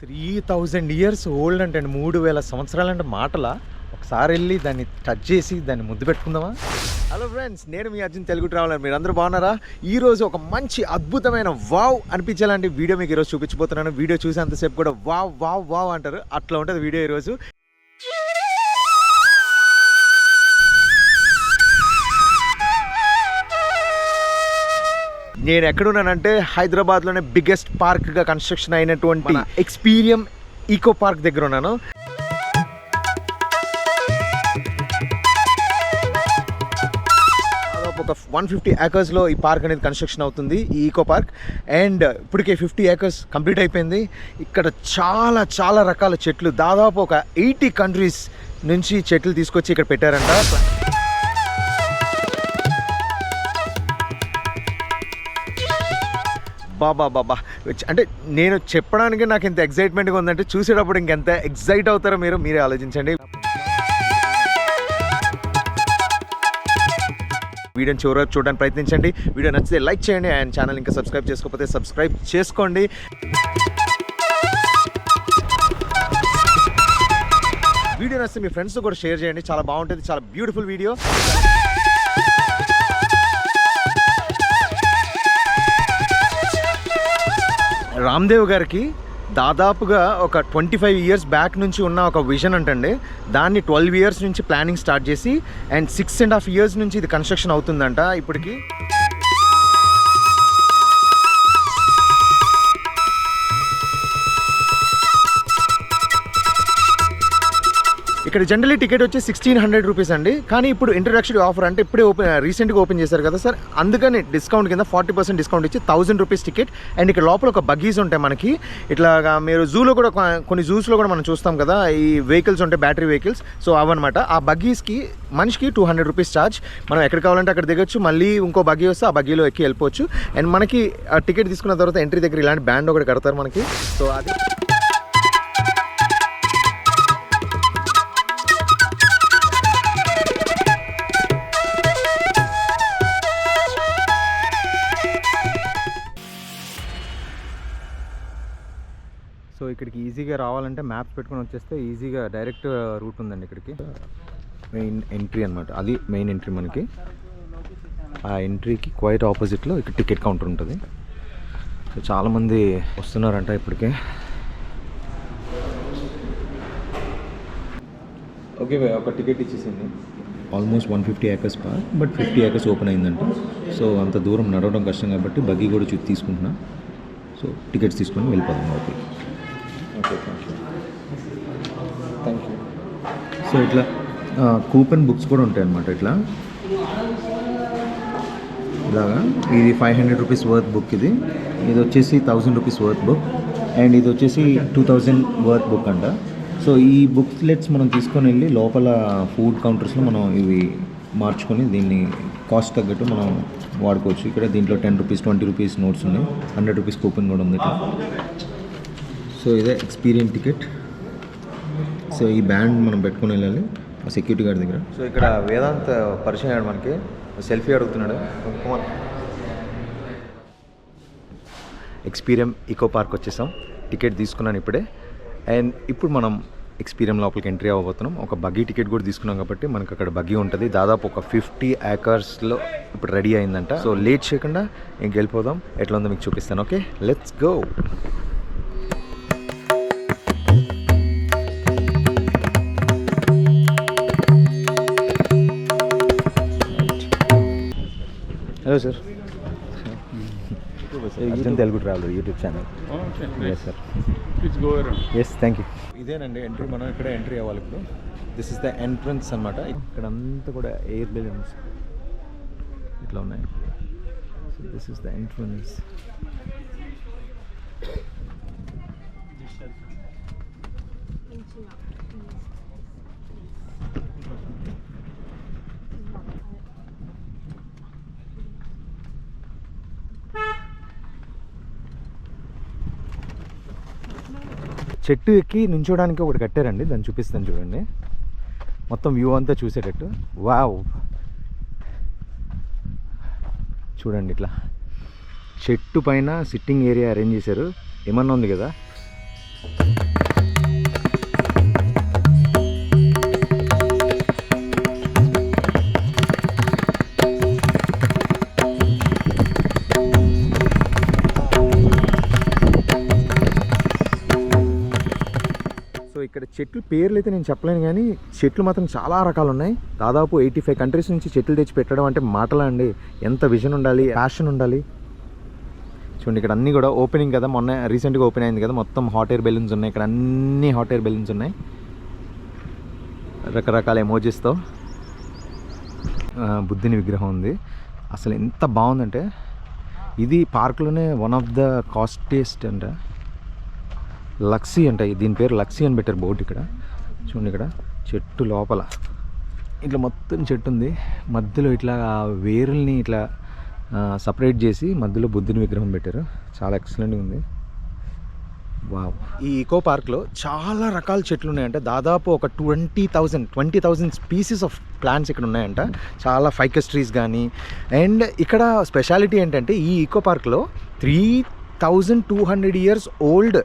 3000 years old అంటే 3000 సంవత్సరాలు అంటే మాటలా. ఒకసారి వెళ్ళి దాన్ని టచ్ చేసి దాన్ని ముద్దు పెట్టుకుందామా? హలో ఫ్రెండ్స్, నేను మీ అర్జున్ తెలుగు ట్రావెలర్. మీరు అందరూ బాగున్నారా? ఈరోజు ఒక మంచి అద్భుతమైన వావ్ అనిపించాలంటే వీడియో మీకు ఈరోజు చూపించబోతున్నాను. వీడియో చూసేంతసేపు కూడా వావ్ వావ్ వావ్ అంటారు, అట్లా ఉంటుంది వీడియో ఈరోజు. నేను ఎక్కడున్నానంటే హైదరాబాద్లోనే బిగ్గెస్ట్ పార్క్గా కన్స్ట్రక్షన్ అయినటువంటి ఎక్స్పీరియం ఈకో పార్క్ దగ్గర ఉన్నాను. ఒక 150 acres ఈ పార్క్ అనేది కన్స్ట్రక్షన్ అవుతుంది, ఈ ఈకో పార్క్. అండ్ ఇప్పటికే 50 acres కంప్లీట్ అయిపోయింది. ఇక్కడ చాలా చాలా రకాల చెట్లు, దాదాపు ఒక 80 countries నుంచి చెట్లు తీసుకొచ్చి ఇక్కడ పెట్టారంట. బాబా అంటే నేను చెప్పడానికి నాకు ఎంత ఎక్సైట్మెంట్గా ఉందంటే చూసేటప్పుడు ఇంకెంత ఎక్సైట్ అవుతారో మీరే ఆలోచించండి. వీడియోని చివరికి చూడడానికి ప్రయత్నించండి. వీడియో నచ్చితే లైక్ చేయండి అండ్ ఛానల్ ఇంకా సబ్స్క్రైబ్ చేసుకోకపోతే సబ్స్క్రైబ్ చేసుకోండి. వీడియో నచ్చితే మీ ఫ్రెండ్స్తో కూడా షేర్ చేయండి, చాలా బాగుంటుంది, చాలా బ్యూటిఫుల్ వీడియో. రామ్దేవ్ గారికి దాదాపుగా ఒక 25 years బ్యాక్ నుంచి ఉన్న ఒక విజన్ అంటండి. దాన్ని 12 years నుంచి ప్లానింగ్ స్టార్ట్ చేసి అండ్ 6.5 years నుంచి ఇది కన్స్ట్రక్షన్ అవుతుందంట ఇప్పటికి. ఇక్కడ జనరల్లీ టికెట్ వచ్చి 1600 రూపీస్ అండి. కానీ ఇప్పుడు ఇంట్రడక్షన్ ఆఫర్ అంటే ఇప్పుడే రీసెంట్గా ఓపెన్ చేశారు కదా సార్, అందుకని డిస్కౌంట్ కింద 40% డిస్కౌంట్ ఇచ్చి 1000 రూపీస్ టికెట్. అండ్ ఇక్కడ లోపల ఒక బగ్గీస్ ఉంటాయి మనకి. ఇట్లాగా మీరు జూలో కూడా కొన్ని జూస్లో కూడా మనం చూస్తాం కదా, ఈ వెహికల్స్ ఉంటాయి, బ్యాటరీ వెహికల్స్. సో అవన్నమాట. ఆ బగ్గీస్కి మనిషికి 200 రూపీస్ ఛార్జ్. మనం ఎక్కడ కావాలంటే అక్కడ దిగొచ్చు, మళ్ళీ ఇంకో బగ్గీ వస్తే ఆ బగ్గీలో ఎక్కి వెళ్ళిపోవచ్చు. అండ్ మనకి టికెట్ తీసుకున్న తర్వాత ఎంట్రీ దగ్గర ఇలాంటి బ్యాండ్ ఒకటి కడతారు మనకి. సో అది సో ఇక్కడికి ఈజీగా రావాలంటే మ్యాప్స్ పెట్టుకొని వచ్చేస్తే ఈజీగా డైరెక్ట్ రూట్ ఉందండి ఇక్కడికి. మెయిన్ ఎంట్రీ అనమాట, అది మెయిన్ ఎంట్రీ మనకి. ఆ ఎంట్రీకి క్వైట్ ఆపోజిట్లో ఇక్కడ టికెట్ కౌంటర్ ఉంటుంది. సో చాలామంది వస్తున్నారంట ఇప్పటికే. ఓకే ఒక టికెట్ ఇచ్చేసింది. Almost 150 acres park, but 50 acres open అయిందంట. సో అంత దూరం నడవడం కష్టం కాబట్టి బగ్గీ కూడా తీసుకుంటున్నా. సో టికెట్స్ తీసుకొని వెళ్ళిపోతాం లోపలికి. Okay thank you. సో ఇట్లా కూపన్ బుక్స్ కూడా ఉంటాయి అన్నమాట. ఇలాగా ఇది 500 రూపీస్ వర్త్ బుక్. ఇది వచ్చేసి 1000 రూపీస్ వర్త్ బుక్. అండ్ ఇది వచ్చేసి 2000 వర్త్ బుక్ అంట. సో ఈ బుక్లెట్స్ మనం తీసుకొని వెళ్ళి లోపల ఫుడ్ కౌంటర్స్లో మనం ఇవి మార్చుకొని దీన్ని కాస్ట్ తగ్గట్టు మనం వాడుకోవచ్చు. ఇక్కడ దీంట్లో 10 రూపీస్ 20 రూపీస్ నోట్స్ ఉన్నాయి, 100 రూపీస్ కూపన్ కూడా ఉంది ఇట్లా. సో ఇదే ఎక్స్పీరియన్స్ టికెట్. సో ఈ బ్యాండ్ మనం పెట్టుకుని వెళ్ళాలి సెక్యూరిటీ గార్డ్ దగ్గర. సో ఇక్కడ వేదాంత్ పరిచయం అయ్యాడు మనకి, సెల్ఫీ అడుగుతున్నాడు. ఎక్స్పీరియం ఈకో పార్క్ వచ్చేసాం, టికెట్ తీసుకున్నాను ఇప్పుడే. అండ్ ఇప్పుడు మనం ఎక్స్పీరియం లోపలికి ఎంట్రీ అవ్వబోతున్నాం. ఒక బగ్గీ టికెట్ కూడా తీసుకున్నాం కాబట్టి మనకు అక్కడ బగ్గీ ఉంటుంది. దాదాపు ఒక 50 acresలో ఇప్పుడు రెడీ అయిందంట. సో లేట్ చేయకుండా ఇంకెళ్ళిపోదాం, ఎట్లా ఉందో మీకు చూపిస్తాను. Okay let's go. Hello sir, Arjun Telugu traveller YouTube channel. Yes sir, yes thank you. ఇదేనండి ఎంట్రీ, మనం ఇక్కడ ఎంట్రీ అవ్వాలి ఇప్పుడు. దిస్ ఇస్ ద ఎంట్రన్స్ అనమాట. ఇక్కడ అంతా కూడా ఎయిర్ బెలూన్స్ ఇట్లా ఉన్నాయి. So this is the entrance. చెట్టు ఎక్కి నుంచోడానికి ఒకటి కట్టారండి, దాన్ని చూపిస్తాను చూడండి. మొత్తం వ్యూ అంతా చూసేటట్టు. వావ్, చూడండి ఇట్లా చెట్టు పైన సిట్టింగ్ ఏరియా అరేంజ్ చేశారు. ఏమన్నా ఉంది కదా. ఇక్కడ చెట్లు పేర్లు అయితే నేను చెప్పలేను, కానీ చెట్లు మాత్రం చాలా రకాలు ఉన్నాయి. దాదాపు 85 కంట్రీస్ నుంచి చెట్లు తెచ్చి పెట్టడం అంటే మాటలా అండి. ఎంత విజన్ ఉండాలి, ప్యాషన్ ఉండాలి. చూడండి ఇక్కడ అన్నీ కూడా ఓపెనింగ్ కదా, మొన్న రీసెంట్గా ఓపెన్ అయింది కదా, మొత్తం హాట్ ఎయిర్ బెలూన్స్ ఉన్నాయి. ఇక్కడ అన్ని హాట్ ఎయిర్ బెలూన్స్ ఉన్నాయి రకరకాల ఎమోజీస్తో. బుద్ధుని విగ్రహం ఉంది. అసలు ఎంత బాగుందంటే ఇది పార్క్లోనే వన్ ఆఫ్ ద కాస్టెస్ట్ అంట, లక్సీ అంట. దీని పేరు లక్సీ అని పెట్టారు బోర్డు ఇక్కడ. చూడండి ఇక్కడ చెట్టు లోపల ఇట్లా మొత్తం చెట్టు ఉంది, మధ్యలో ఇట్లా వేరుల్ని ఇట్లా సపరేట్ చేసి మధ్యలో బుద్ధుని విగ్రహం పెట్టారు. చాలా ఎక్సలెంట్గా ఉంది. వావ్. ఈ ఈకో పార్క్లో చాలా రకాల చెట్లు ఉన్నాయంట. దాదాపు ఒక 20,000 స్పీసీస్ ఆఫ్ ప్లాంట్స్ ఇక్కడ ఉన్నాయంట. చాలా ఫైకస్ ట్రీస్ కానీ. అండ్ ఇక్కడ స్పెషాలిటీ ఏంటంటే ఈ ఈకో పార్క్లో 3,200 years ఓల్డ్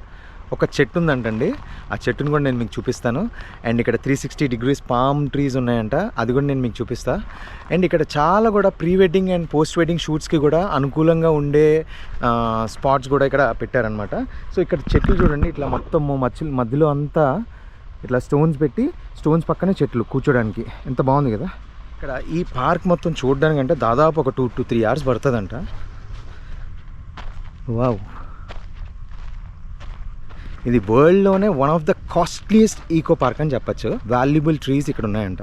ఒక చెట్టు ఉందంటండి. ఆ చెట్టును కూడా నేను మీకు చూపిస్తాను. అండ్ ఇక్కడ 360 degrees పామ్ ట్రీస్ ఉన్నాయంట, అది కూడా నేను మీకు చూపిస్తా. అండ్ ఇక్కడ చాలా కూడా pre wedding and post wedding షూట్స్కి కూడా అనుకూలంగా ఉండే స్పాట్స్ కూడా ఇక్కడ పెట్టారనమాట. సో ఇక్కడ చెట్లు చూడండి, ఇట్లా మొత్తం మధ్యలో అంతా ఇట్లా స్టోన్స్ పెట్టి, స్టోన్స్ పక్కనే చెట్లు కూర్చోడానికి. ఎంత బాగుంది కదా. ఇక్కడ ఈ పార్క్ మొత్తం చూడడానికి అంటే దాదాపు ఒక 2 to 3 hours పడుతుందంట. వావ్. ఇది వరల్డ్లోనే one of the costliest eco park అని చెప్పచ్చు. వాల్యుబుల్ ట్రీస్ ఇక్కడ ఉన్నాయంట.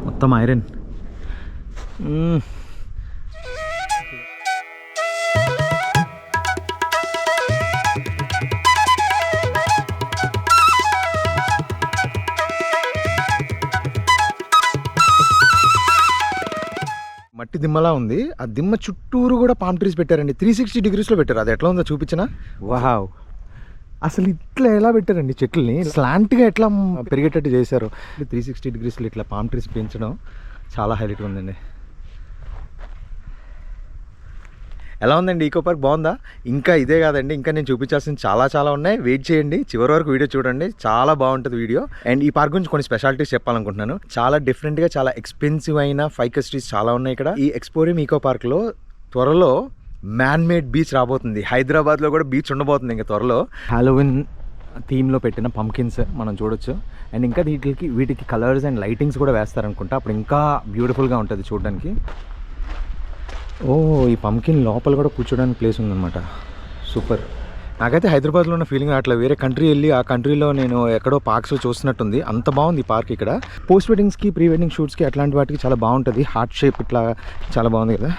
మొత్తం ఐరన్. మట్టి దిమ్మలా ఉంది. ఆ దిమ్మ చుట్టూరు కూడా పామ్ ట్రీస్ పెట్టారండి. 360 degreesలో పెట్టారు. అది ఎట్లా ఉందో చూపించిన. వావ్. అసలు ఇట్లా ఎలా పెట్టారండి చెట్లని, స్లాంట్గా ఎట్లా పెరిగేటట్టు చేశారు. 360 degreesలో ఇట్లా పామ్ ట్రీస్ పెంచడం చాలా హైలైట్గా ఉందండి. ఎలా ఉందండి ఈకో పార్క్, బాగుందా? ఇంకా ఇదే కాదండి, ఇంకా నేను చూపించాల్సింది చాలా ఉన్నాయి. వెయిట్ చేయండి, చివరి వరకు వీడియో చూడండి, చాలా బాగుంటుంది వీడియో. అండ్ ఈ పార్క్ గురించి కొన్ని స్పెషాలిటీస్ చెప్పాలనుకుంటున్నాను. చాలా డిఫరెంట్గా, చాలా ఎక్స్పెన్సివ్ అయిన ఫైకస్ ట్రీస్ చాలా ఉన్నాయి ఇక్కడ. ఈ ఎక్స్పోరియం ఈకో పార్క్లో త్వరలో మ్యాన్ మేడ్ బీచ్ రాబోతుంది. హైదరాబాద్లో కూడా బీచ్ ఉండబోతుంది ఇంకా త్వరలో. హాలోవిన్ థీమ్లో పెట్టిన పంకిన్స్ మనం చూడొచ్చు. అండ్ ఇంకా వీటికి కలర్స్ అండ్ లైటింగ్స్ కూడా వేస్తారనుకుంటా. అప్పుడు ఇంకా బ్యూటిఫుల్గా ఉంటుంది చూడడానికి. ఓ, ఈ పంకిన్ లోపల కూడా కూర్చోడానికి ప్లేస్ ఉందన్నమాట. సూపర్. నాకైతే హైదరాబాద్లో ఉన్న ఫీలింగ్ అట్లా వేరే కంట్రీ వెళ్ళి ఆ కంట్రీలో నేను ఎక్కడో పార్క్స్లో చూస్తున్నట్టుంది. అంత బాగుంది ఈ పార్క్ ఇక్కడ. పోస్ట్ వెడ్డింగ్స్కి, ప్రీ వెడ్డింగ్ షూట్స్కి అట్లాంటి వాటికి చాలా బాగుంటుంది. హార్ట్ షేప్ ఇట్లా చాలా బాగుంది కదా.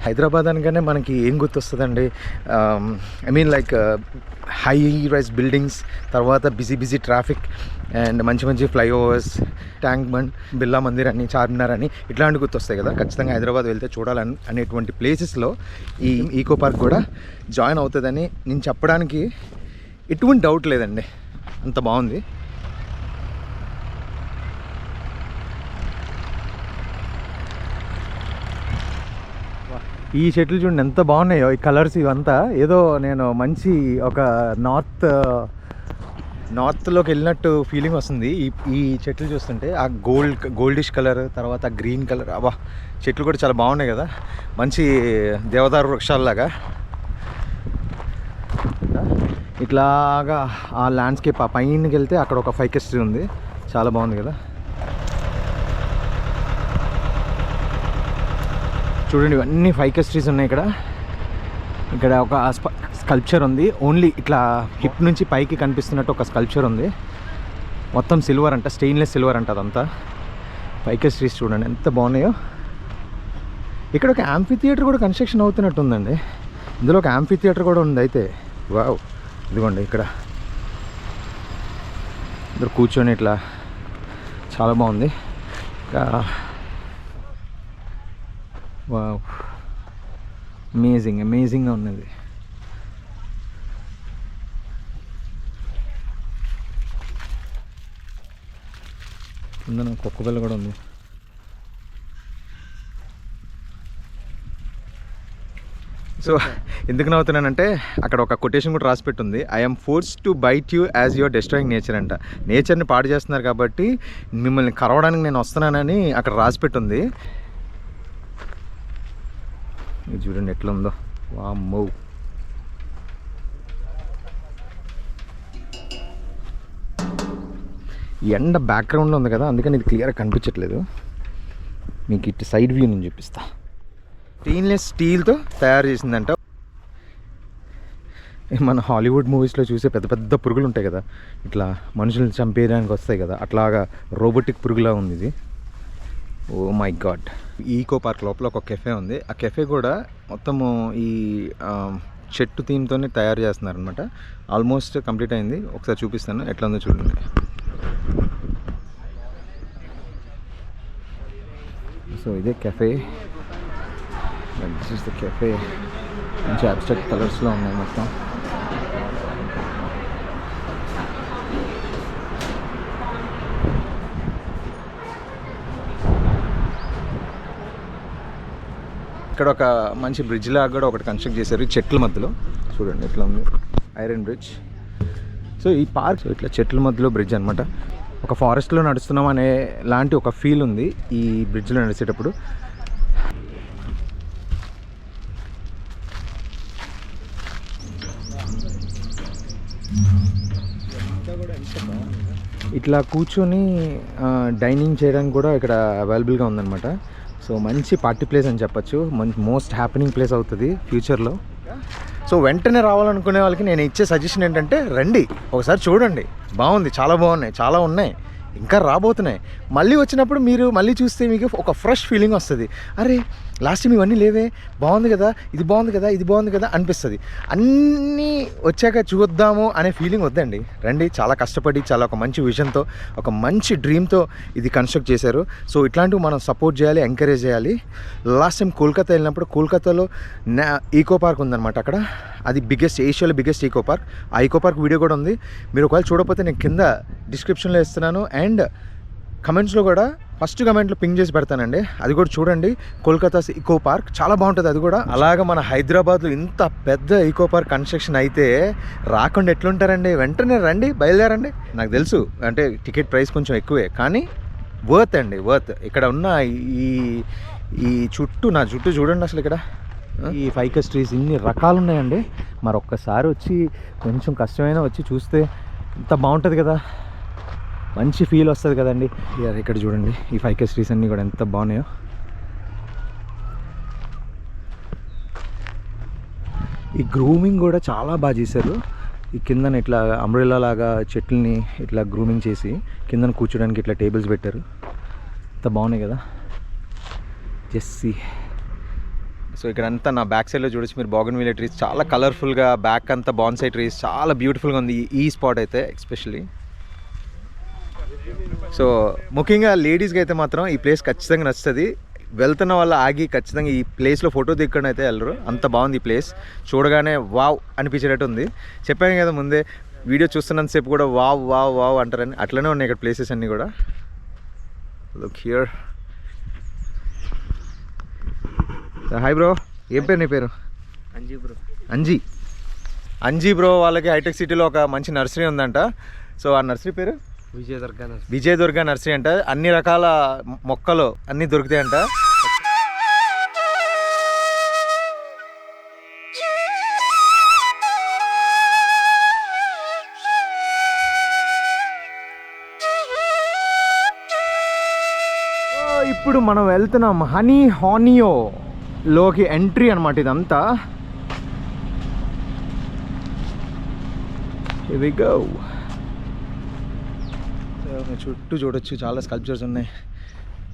హైదరాబాద్ అనగానే మనకి ఏం గుర్తొస్తుందండి? I mean like high rise buildings, తర్వాత బిజీ ట్రాఫిక్, అండ్ మంచి ఫ్లైఓవర్స్, ట్యాంక్ బండ్, బిర్లా మందిర్ అని, చార్మినార్ అని ఇట్లాంటివి గుర్తొస్తాయి కదా. ఖచ్చితంగా హైదరాబాద్ వెళ్తే చూడాలని అనేటువంటి ప్లేసెస్లో ఈ ఈకో పార్క్ కూడా జాయిన్ అవుతుందని నేను చెప్పడానికి ఎటువంటి డౌట్ లేదండి. అంత బాగుంది. ఈ చెట్లు చూడండి ఎంత బాగున్నాయో, ఈ కలర్స్ ఇవంతా. ఏదో నేను మంచి ఒక నార్త్లోకి వెళ్ళినట్టు ఫీలింగ్ వస్తుంది ఈ చెట్లు చూస్తుంటే. ఆ గోల్డిష్ కలర్, తర్వాత గ్రీన్ కలర్. అబ్బా, చెట్లు కూడా చాలా బాగున్నాయి కదా, మంచి దేవదారు వృక్షాలలాగా. ఇట్లాగా ఆ ల్యాండ్స్కేప్ ఆ పైనకి వెళ్తే అక్కడ ఒక ఫైకస్ ట్రీ ఉంది, చాలా బాగుంది కదా. చూడండి, ఇవన్నీ ఫైకస్ ట్రీస్ ఉన్నాయి ఇక్కడ. ఇక్కడ ఒక స్కల్ప్చర్ ఉంది, ఓన్లీ ఇట్లా హిప్ నుంచి పైకి కనిపిస్తున్నట్టు ఒక స్కల్ప్చర్ ఉంది. మొత్తం సిల్వర్ అంట, స్టెయిన్లెస్ సిల్వర్ అంట అదంతా. ఫైకస్ ట్రీస్ చూడండి ఎంత బాగున్నాయో. ఇక్కడ ఒక యాంఫీ థియేటర్ కూడా కన్స్ట్రక్షన్ అవుతున్నట్టు ఉందండి. ఇందులో ఒక యాంఫీ థియేటర్ కూడా ఉంది అయితే. వావ్, ఇదిగోండి ఇక్కడ ఇద్దరు కూర్చొని ఇట్లా చాలా బాగుంది. ఇంకా వావ్, అమేజింగ్గా ఉన్నది. ఉందన్న కుక్క పిల్ల కూడా ఉంది. సో ఎందుకు నవ్వుతున్నానంటే అక్కడ ఒక కొటేషన్ కూడా రాసి పెట్టుంది. I'm forced to bite you as your destroying nature అంట. నేచర్ని పాడు చేస్తున్నారు కాబట్టి మిమ్మల్ని కరవడానికి నేను వస్తున్నానని అక్కడ రాసి పెట్టుంది. ఇది చూడండి ఎట్లా ఉందో, వామ్మో. ఎండ బ్యాక్గ్రౌండ్లో ఉంది కదా, అందుకని ఇది క్లియర్గా కనిపించట్లేదు. మీకు ఇటు సైడ్ వ్యూ నేను చూపిస్తా. స్టెయిన్లెస్ స్టీల్తో తయారు చేసిందంట. మన హాలీవుడ్ మూవీస్లో చూసే పెద్ద పెద్ద పురుగులు ఉంటాయి కదా, ఇట్లా మనుషులను చంపేయడానికి వస్తాయి కదా, అట్లాగా రోబోటిక్ పురుగులా ఉంది ఇది. Oh my god. Eco park లోపల ఒక కెఫే ఉంది. ఆ కెఫే కూడా మొత్తము ఈ చెట్టు థీమ్తోనే తయారు చేస్తున్నారు అనమాట. ఆల్మోస్ట్ కంప్లీట్ అయింది. ఒకసారి చూపిస్తాను ఎట్లా ఉందో చూడండి. సో ఇదే cafe, this is the cafe. మంచి అబ్స్ట్రాక్ట్ కలర్స్లో ఉన్నాయి మొత్తం. ఇక్కడ ఒక మంచి బ్రిడ్జ్ లాగా కూడా ఒకటి కన్స్ట్రక్ట్ చేశారు చెట్ల మధ్యలో. చూడండి ఎట్లా ఉంది, ఐరన్ బ్రిడ్జ్. సో ఈ పార్క్ ఇట్లా చెట్ల మధ్యలో బ్రిడ్జ్ అనమాట. ఒక ఫారెస్ట్లో నడుస్తున్నాం అనే లాంటి ఒక ఫీల్ ఉంది ఈ బ్రిడ్జ్లో నడిచేటప్పుడు. ఇట్లా కూర్చొని డైనింగ్ చేయడానికి కూడా ఇక్కడ అవైలబుల్గా ఉందన్నమాట. సో మంచి పార్టీ ప్లేస్ అని చెప్పచ్చు, మంచి మోస్ట్ హ్యాపెనింగ్ ప్లేస్ అవుతుంది ఫ్యూచర్లో. సో వెంటనే రావాలనుకునే వాళ్ళకి నేను ఇచ్చే సజెషన్ ఏంటంటే, రండి ఒకసారి చూడండి, బాగుంది, చాలా బాగున్నాయి, చాలా ఉన్నాయి, ఇంకా రాబోతున్నాయి. మళ్ళీ వచ్చినప్పుడు మీరు మళ్ళీ చూస్తే మీకు ఒక ఫ్రెష్ ఫీలింగ్ వస్తుంది. అరే లాస్ట్ టైం ఇవన్నీ లేవే, బాగుంది కదా, ఇది బాగుంది కదా, ఇది బాగుంది కదా అనిపిస్తుంది. అన్నీ వచ్చాక చూద్దాము అనే ఫీలింగ్ వద్దండి, రండి. చాలా కష్టపడి, చాలా ఒక మంచి విజన్తో, ఒక మంచి డ్రీమ్తో ఇది కన్స్ట్రక్ట్ చేశారు. సో ఇట్లాంటివి మనం సపోర్ట్ చేయాలి, ఎంకరేజ్ చేయాలి. లాస్ట్ టైం కోల్కతా వెళ్ళినప్పుడు కోల్కతాలో ఈకో పార్క్ ఉందన్నమాట. అక్కడ అది ఏషియాలో బిగ్గెస్ట్ ఈకో పార్క్. ఆ ఈకో పార్క్ వీడియో కూడా ఉంది. మీరు ఒకవేళ చూడకపోతే నేను కింద డిస్క్రిప్షన్లో ఇస్తున్నాను, అండ్ కమెంట్స్లో కూడా ఫస్ట్ కమెంట్లో పింగ్ చేసి పెడతానండి, అది కూడా చూడండి. కోల్కతా ఈకో పార్క్ చాలా బాగుంటుంది అది కూడా. అలాగే మన హైదరాబాద్లో ఇంత పెద్ద ఈకో పార్క్ కన్స్ట్రక్షన్ అయితే రాకుండా ఎట్లుంటారండి? వెంటనే రండి, బయలుదేరండి. నాకు తెలుసు అంటే టికెట్ ప్రైస్ కొంచెం ఎక్కువే, కానీ వర్త్ అండి, వర్త్. ఇక్కడ ఉన్న ఈ చుట్టూ, నా చుట్టూ చూడండి అసలు. ఇక్కడ ఈ ఫైకస్ ట్రీస్ ఇన్ని రకాలు ఉన్నాయండి. మరొక్కసారి వచ్చి కొంచెం కష్టమైనా వచ్చి చూస్తే ఎంత బాగుంటుంది కదా, మంచి ఫీల్ వస్తుంది కదండి. ఇక్కడ చూడండి ఈ ఫైకస్ ట్రీస్ అన్నీ కూడా ఎంత బాగున్నాయో. ఈ గ్రూమింగ్ కూడా చాలా బాగా చేశారు. ఈ కిందన ఇట్లా అంబ్రెల్లా లాగా చెట్లని ఇట్లా గ్రూమింగ్ చేసి కిందన కూర్చోడానికి ఇట్లా టేబుల్స్ పెట్టారు. ఎంత బాగున్నాయి కదా. జెస్సీ. సో ఇక్కడ అంతా నా బ్యాక్ సైడ్లో చూడొచ్చు మీరు, బోగన్విలియా ట్రీస్ చాలా కలర్ఫుల్గా, బ్యాక్ అంతా బాన్సై ట్రీస్, చాలా బ్యూటిఫుల్గా ఉంది ఈ స్పాట్ అయితే ఎస్పెషల్లీ. సో ముఖ్యంగా లేడీస్కి అయితే మాత్రం ఈ ప్లేస్ ఖచ్చితంగా నచ్చుతుంది. వెళ్తున్న వాళ్ళు ఆగి ఖచ్చితంగా ఈ ప్లేస్లో ఫోటో దిక్కడం అయితే వెళ్ళరు, అంత బాగుంది ఈ ప్లేస్. చూడగానే వావ్ అనిపించేటట్టు ఉంది. చెప్పాను కదా ముందే, వీడియో చూస్తున్నంతసేపు కూడా వావ్ వావ్ వావ్ అంటారని. అట్లనే ఉన్నాయి ఇక్కడ ప్లేసెస్ అన్నీ కూడా. Look here. హాయ్ బ్రో, ఏం పేరు నీ పేరు? అంజీ బ్రో. అంజీ బ్రో వాళ్ళకి హైటెక్ సిటీలో ఒక మంచి నర్సరీ ఉందంట. సో ఆ నర్సరీ పేరు విజయదుర్గ నర్సరీ అంట. అన్ని రకాల మొక్కలు అన్నీ దొరుకుతాయంట. ఇప్పుడు మనం వెళ్తున్నాం హానియోలోకి ఎంట్రీ అనమాట ఇదంతా. Here we go. చుట్టూ చూడొచ్చు, చాలా స్కల్ప్చర్స్ ఉన్నాయి.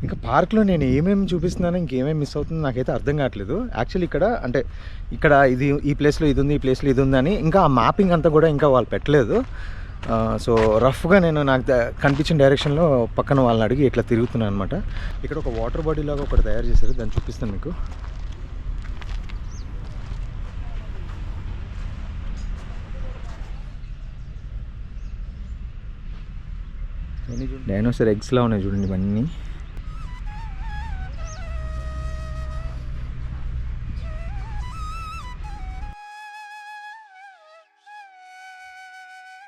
ఇంకా పార్క్లో నేను ఏమేమి చూపిస్తున్నానో ఇంకేమేమి మిస్ అవుతుందో నాకైతే అర్థం కావట్లేదు. యాక్చువల్లీ ఇక్కడ ఇది ఈ ప్లేస్లో ఇది ఉంది, ఈ ప్లేస్లో ఇది ఉంది అని ఇంకా ఆ మ్యాపింగ్ అంతా కూడా ఇంకా వాళ్ళు పెట్టలేదు. సో రఫ్గా నేను నాకు కనిపించిన డైరెక్షన్లో పక్కన వాళ్ళని అడిగి ఇట్లా తిరుగుతున్నాను అనమాట. ఇక్కడ ఒక వాటర్ బాడీ లాగా ఒకటి తయారు చేశారు, దాన్ని చూపిస్తాను మీకు. డైనోసార్ ఎగ్స్లా ఉన్నాయి చూడండి ఇవన్నీ.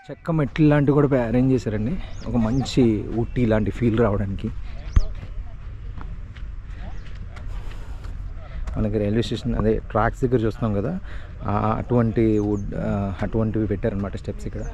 చెక్క మెట్లు లాంటివి కూడా అరేంజ్ చేశారండి, ఒక మంచి ఊటీ లాంటి ఫీల్ రావడానికి. మనకి రైల్వే స్టేషన్ అదే ట్రాక్స్ దగ్గర చూస్తున్నాం కదా, అటువంటి అటువంటివి పెట్టారనమాట స్టెప్స్ ఇక్కడ.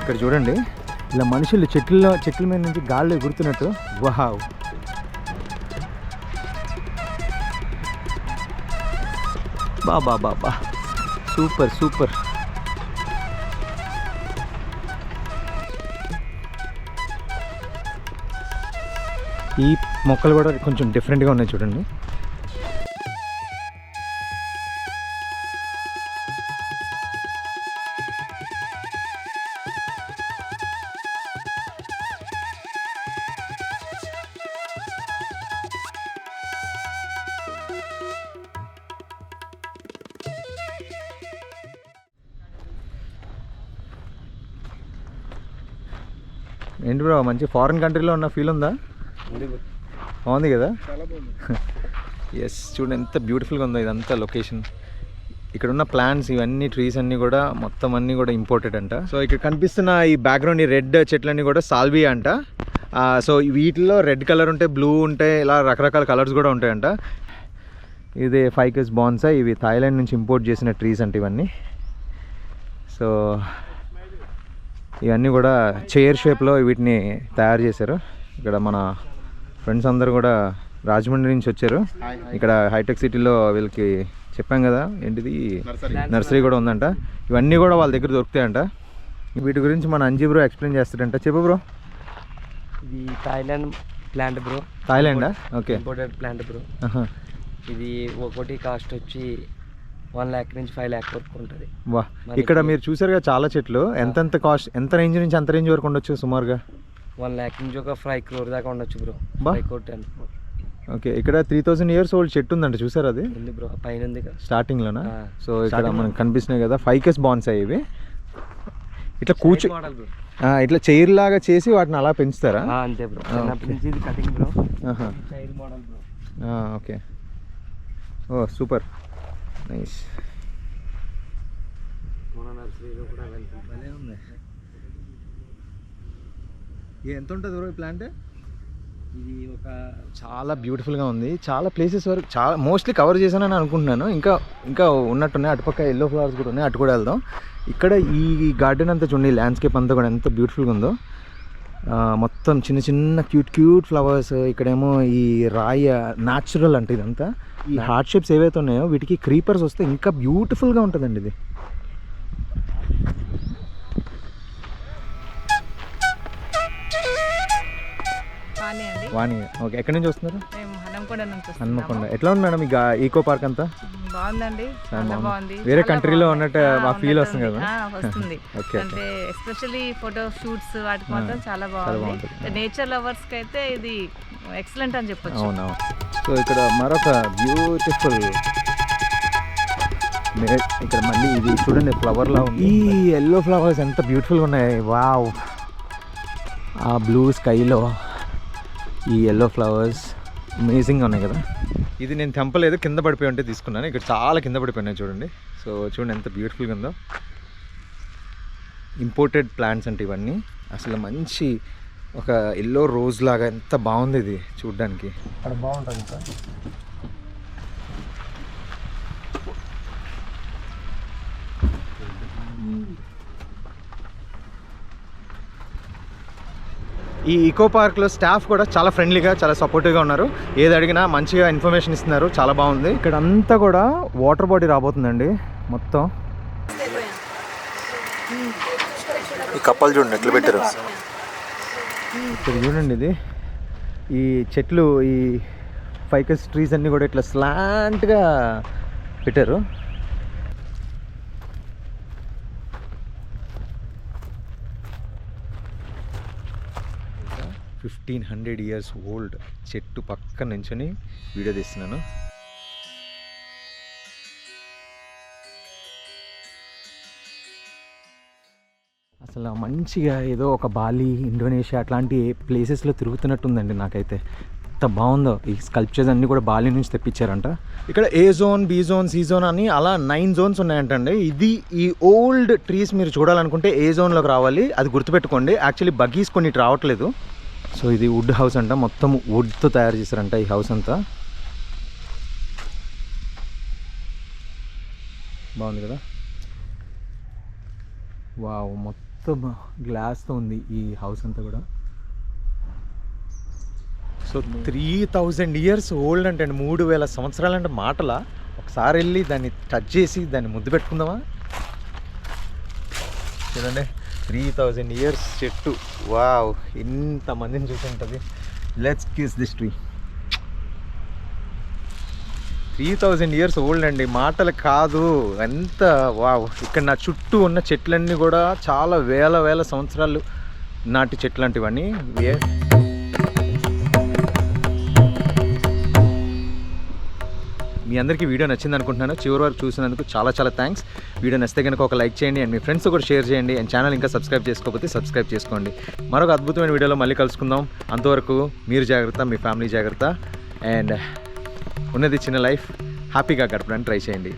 ఇక్కడ చూడండి, ఇలా మనుషులు చెట్ల మీద నుంచి గాల్లో ఎగురుతున్నట్టు. వావ్, బాబా సూపర్ సూపర్. ఈ మొక్కలు కూడా కొంచెం డిఫరెంట్గా ఉన్నాయి చూడండి. ఏంటి బ్రో, మంచి ఫారిన్ కంట్రీలో ఉన్న ఫీల్ ఉందా? బాగుంది కదా. ఎస్, చూడండి ఎంత బ్యూటిఫుల్గా ఉందో ఇదంతా లొకేషన్. ఇక్కడ ఉన్న ప్లాంట్స్ ఇవన్నీ ట్రీస్ అన్నీ కూడా మొత్తం అన్నీ కూడా ఇంపోర్టెడ్ అంట. సో ఇక్కడ కనిపిస్తున్న ఈ బ్యాక్గ్రౌండ్ ఈ రెడ్ చెట్లన్నీ కూడా సాల్వియా అంట. సో వీటిలో రెడ్ కలర్ ఉంటాయి, బ్లూ ఉంటాయి, ఇలా రకరకాల కలర్స్ కూడా ఉంటాయంట. ఇది ఫైకస్ బాన్సాయ్, ఇవి థాయిలాండ్ నుంచి ఇంపోర్ట్ చేసిన ట్రీస్ అంటే ఇవన్నీ. సో ఇవన్నీ కూడా చైర్ షేప్లో వీటిని తయారు చేశారు. ఇక్కడ మన ఫ్రెండ్స్ అందరూ కూడా రాజమండ్రి నుంచి వచ్చారు. ఇక్కడ హైటెక్ సిటీలో వీళ్ళకి చెప్పాం కదా, ఏంటిది నర్సరీ కూడా ఉందంట. ఇవన్నీ కూడా వాళ్ళ దగ్గర దొరుకుతాయంట. వీటి గురించి మన అంజీ బ్రో ఎక్స్ప్లెయిన్ చేస్తాడంట. చెప్పు బ్రో. ఇది థాయిలాండ్ ప్లాంట్ బ్రో. థాయిలాండా? Okay, imported plant bro. ఇది ఒకటి కాస్ట్ వచ్చి 1 lakh నుంచి 5 lakh వరకు ఉంటుంది. వా, ఇక్కడ మీరు చూసారుగా చాలా చెట్లు. ఎంత కాస్ట్, ఎంత రేంజ్ నుంచి ఎంత రేంజ్ వరకు ఉండొచ్చు సుమారుగా? 1 lakh నుంచి ఒక 5 crore దాకా ఉండొచ్చు బ్రో. 5 crore 10 crore. ఓకే, ఇక్కడ 3000 years ఓల్డ్ చెట్టు ఉందంట, చూసారు అది? ఉంది బ్రో, పైన ఉంది స్టార్టింగ్లోనా? సో ఇక్కడ మనకు కనిపిస్తున్నాయి కదా ఫైకస్ బాన్సాయ్. ఇవి ఇట్లా ఇట్లా చైర్ లాగా చేసి వాటిని అలా పెంచుతారా? అంతే బ్రో, ఇది cutting bro. Chair model bro. Okay, oh super nice. మన నర్సరీలో కూడా భలే ఉంది. ఎంత ఉంటుంది బ్రో ఈ ప్లాంట్? ఇది ఒక చాలా బ్యూటిఫుల్గా ఉంది. చాలా ప్లేసెస్ వరకు చాలా మోస్ట్లీ కవర్ చేశానని అనుకుంటున్నాను. ఇంకా ఉన్నట్టున్నాయి. అటుపక్క ఎల్లో ఫ్లవర్స్ కూడా ఉన్నాయి, అటు కూడా వెళ్దాం. ఇక్కడ ఈ గార్డెన్ అంతా చూడండి, ల్యాండ్స్కేప్ అంతా కూడా ఎంత బ్యూటిఫుల్గా ఉందో. మొత్తం చిన్న చిన్న క్యూట్ ఫ్లవర్స్. ఇక్కడేమో ఈ రాయి న్యాచురల్ అంటే ఇదంతా. ఈ హార్ట్ షేప్స్ ఏవైతే ఉన్నాయో వీటికి క్రీపర్స్ వస్తే ఇంకా బ్యూటిఫుల్గా ఉంటుందండి ఇది. వాణి, ఓకే. ఎక్కడి నుంచి వస్తున్నారు? హన్మకొండ. ఎట్లా ఉంది మేడం ఈ ఈకో పార్క్ అంతా? బాగుందండి, చాలా బాగుంది. వేరే కంట్రీలో ఉన్నట్టు మా ఫీల్ వస్తుంది కదా. వస్తుంది. అంటే ఎస్పెషల్లీ ఫోటో షూట్స్ వాటికి మాత్రం చాలా బాగుంది. నేచర్ లవర్స్ కి అయితే ఇది ఎక్సలెంట్ అని చెప్పొచ్చు. అవునవును. సో ఇక్కడ మరొక బ్యూటిఫుల్, ఇక్కడ మళ్ళీ ఇది చూడండి ఫ్లవర్ లా ఉంది. ఈ ఎల్లో ఫ్లవర్స్ ఎంత బ్యూటిఫుల్గా ఉన్నాయి. వావ్, ఆ బ్లూ స్కైలో ఈ ఎల్లో ఫ్లవర్స్ అమేజింగ్గా ఉన్నాయి కదా. ఇది నేను తెంపలేదు, కింద పడిపోయి ఉంటే తీసుకున్నాను. ఇక్కడ చాలా కింద పడిపోయినాయి చూడండి. సో చూడండి ఎంత బ్యూటిఫుల్గా ఉందో. ఇంపోర్టెడ్ ప్లాంట్స్ అంటే ఇవన్నీ. అసలు మంచి ఒక ఎల్లో రోజ్ లాగా ఎంత బాగుంది ఇది చూడడానికి. అక్కడ బాగుంటుంది ఇంకా. ఈ ఈకో పార్క్లో స్టాఫ్ కూడా చాలా ఫ్రెండ్లీగా, చాలా సపోర్టివ్గా ఉన్నారు. ఏది అడిగినా మంచిగా ఇన్ఫర్మేషన్ ఇస్తున్నారు. చాలా బాగుంది. ఇక్కడ అంతా కూడా వాటర్ బాడీ రాబోతుందండి మొత్తం. ఈ కప్పలు చూడండి ఎట్లా పెట్టారు. ఇక్కడ చూడండి, ఇది ఈ చెట్లు, ఈ ఫైకస్ ట్రీస్ అన్నీ కూడా ఇట్లా స్లాంట్గా పెట్టారు. 1500 ఇయర్స్ ఓల్డ్ చెట్టు పక్కన నించొని వీడియో తీస్తున్నాను. అసలు మంచిగా ఏదో ఒక బాలి, ఇండోనేషియా అట్లాంటి ప్లేసెస్లో తిరుగుతున్నట్టుందండి నాకైతే. ఎంత బాగుందో. ఈ స్కల్ప్చర్స్ అన్నీ కూడా బాలి నుంచి తెప్పించారంట. ఇక్కడ A zone, B zone, C zone అని అలా 9 జోన్స్ ఉన్నాయంటండి. ఇది ఈ ఓల్డ్ ట్రీస్ మీరు చూడాలనుకుంటే ఏ జోన్లోకి రావాలి, అది గుర్తుపెట్టుకోండి. యాక్చువల్లీ బగ్గీస్ కొన్ని రావట్లేదు. సో ఇది వుడ్ హౌస్ అంట, మొత్తం వుడ్తో తయారు చేశారంట ఈ హౌస్ అంతా. బాగుంది కదా. వావ్, మొత్తం గ్లాస్తో ఉంది ఈ హౌస్ అంతా కూడా. సో 3000 ఇయర్స్ ఓల్డ్ అంటే 3000 సంవత్సరాలు అంటే మాటలా? ఒకసారి వెళ్ళి దాన్ని టచ్ చేసి దాన్ని ముద్దు పెట్టుకుందామా? చూడండి, 3000 ఇయర్స్ చెట్టు. వావ్, ఇంతమందిని చూసి ఉంటుంది. Let's kiss this tree. 3000 years old అండి, మాటలు కాదు. ఎంత వావ్. ఇక్కడ నా చుట్టూ ఉన్న చెట్లన్నీ కూడా చాలా వేల సంవత్సరాలు నాటి చెట్లు లాంటివన్నీ. మీ అందరికీ వీడియో నచ్చింది అనుకుంటున్నాను. చివరి వరకు చూసినందుకు చాలా థ్యాంక్స్. వీడియో నచ్చితే కనుక ఒక లైక్ చేయండి అండ్ మీ ఫ్రెండ్స్ కూడా షేర్ చేయండి. అండ్ ఛానల్ ఇంకా సబ్స్క్రైబ్ చేసుకోకపోతే సబ్స్క్రైబ్ చేసుకోండి. మరొక అద్భుతమైన వీడియోలో మళ్ళీ కలుసుకుందాం. అంతవరకు మీరు జాగ్రత్త, మీ ఫ్యామిలీ జాగ్రత్త. అండ్ ఉన్నది చిన్న లైఫ్, హ్యాపీగా గడపడానికి ట్రై చేయండి.